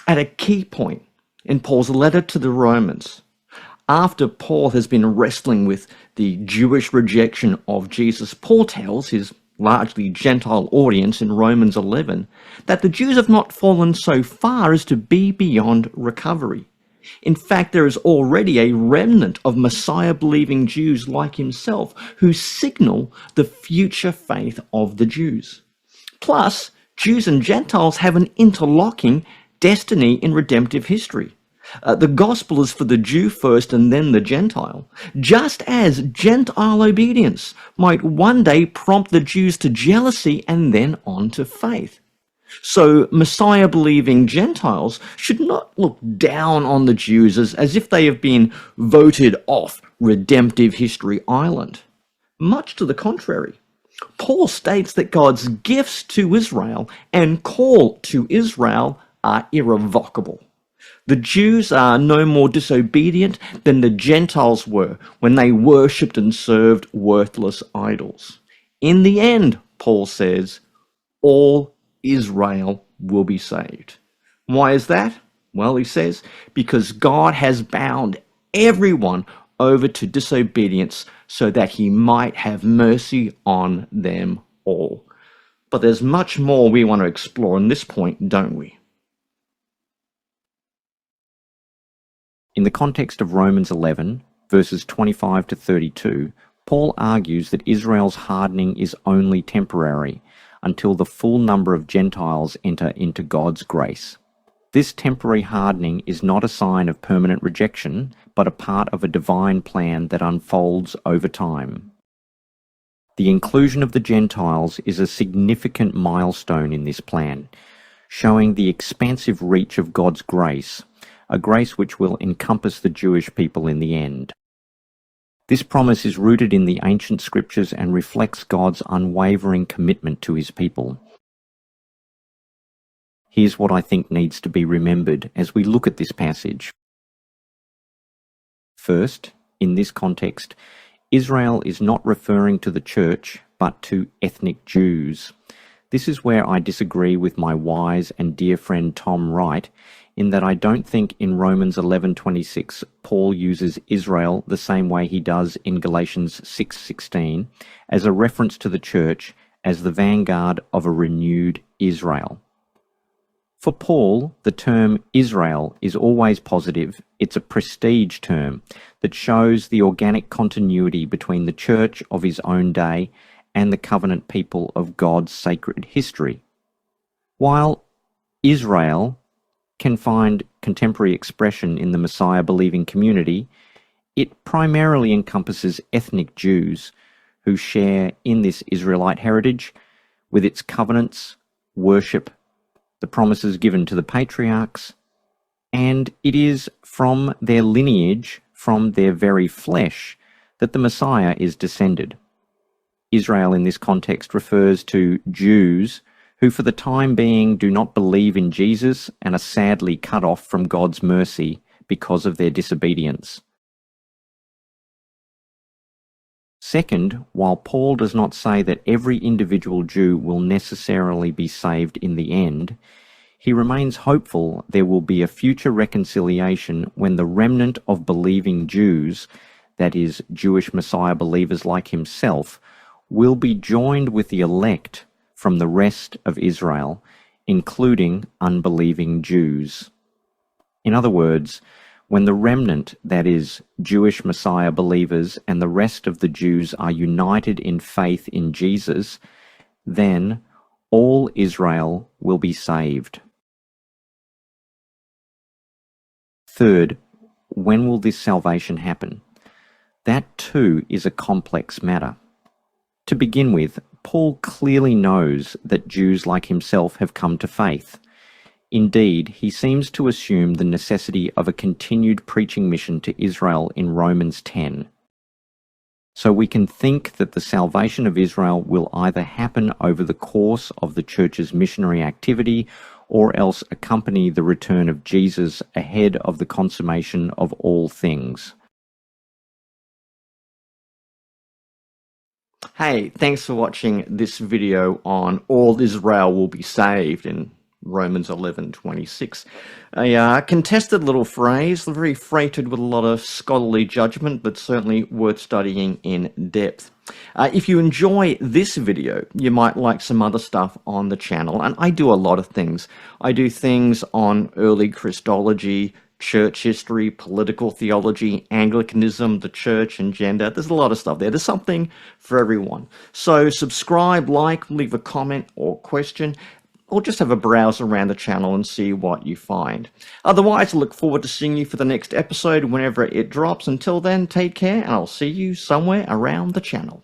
At a key point in Paul's letter to the Romans, after Paul has been wrestling with the Jewish rejection of Jesus, Paul tells his largely Gentile audience in Romans 11 that the Jews have not fallen so far as to be beyond recovery. In fact, there is already a remnant of Messiah-believing Jews like himself who signal the future faith of the Jews. Plus, Jews and Gentiles have an interlocking destiny in redemptive history. The gospel is for the Jew first and then the Gentile, just as Gentile obedience might one day prompt the Jews to jealousy and then on to faith. So Messiah-believing Gentiles should not look down on the Jews as if they have been voted off redemptive history island. Much to the contrary. Paul states that God's gifts to Israel and call to Israel are irrevocable. The Jews are no more disobedient than the Gentiles were when they worshipped and served worthless idols. In the end, Paul says, all Israel will be saved. Why is that? Well, he says, because God has bound everyone over to disobedience so that he might have mercy on them all. But there's much more we want to explore on this point, don't we? In the context of Romans 11, verses 25 to 32, Paul argues that Israel's hardening is only temporary until the full number of Gentiles enter into God's grace. This temporary hardening is not a sign of permanent rejection, but a part of a divine plan that unfolds over time. The inclusion of the Gentiles is a significant milestone in this plan, showing the expansive reach of God's grace, a grace which will encompass the Jewish people in the end. This promise is rooted in the ancient scriptures and reflects God's unwavering commitment to his people. Here's what I think needs to be remembered as we look at this passage. First, in this context, Israel is not referring to the church, but to ethnic Jews. This is where I disagree with my wise and dear friend Tom Wright, in that I don't think in Romans 11:26 Paul uses Israel the same way he does in Galatians 6:16 as a reference to the church as the vanguard of a renewed Israel. For Paul, the term Israel is always positive. It's a prestige term that shows the organic continuity between the church of his own day and the covenant people of God's sacred history. While Israel can find contemporary expression in the Messiah-believing community, it primarily encompasses ethnic Jews who share in this Israelite heritage with its covenants, worship, the promises given to the patriarchs, and it is from their lineage, from their very flesh, that the Messiah is descended. Israel in this context refers to Jews who for the time being do not believe in Jesus and are sadly cut off from God's mercy because of their disobedience. Second, while Paul does not say that every individual Jew will necessarily be saved in the end, he remains hopeful there will be a future reconciliation when the remnant of believing Jews, that is, Jewish Messiah believers like himself, will be joined with the elect from the rest of Israel, including unbelieving Jews. In other words, when the remnant, that is, Jewish Messiah believers and the rest of the Jews are united in faith in Jesus, then all Israel will be saved. Third, when will this salvation happen? That too is a complex matter. To begin with, Paul clearly knows that Jews like himself have come to faith. Indeed, he seems to assume the necessity of a continued preaching mission to Israel in Romans 10. So we can think that the salvation of Israel will either happen over the course of the church's missionary activity or else accompany the return of Jesus ahead of the consummation of all things. Hey, thanks for watching this video on All Israel Will Be Saved, and Romans 11:26. A contested little phrase, very freighted with a lot of scholarly judgment, but certainly worth studying in depth. If you enjoy this video, you might like some other stuff on the channel, and I do a lot of things. I do things on early Christology, church history, political theology, Anglicanism, the church, and gender. There's a lot of stuff there. There's something for everyone. So subscribe, like, leave a comment or question, or just have a browse around the channel and see what you find. Otherwise, I look forward to seeing you for the next episode whenever it drops. Until then, take care, and I'll see you somewhere around the channel.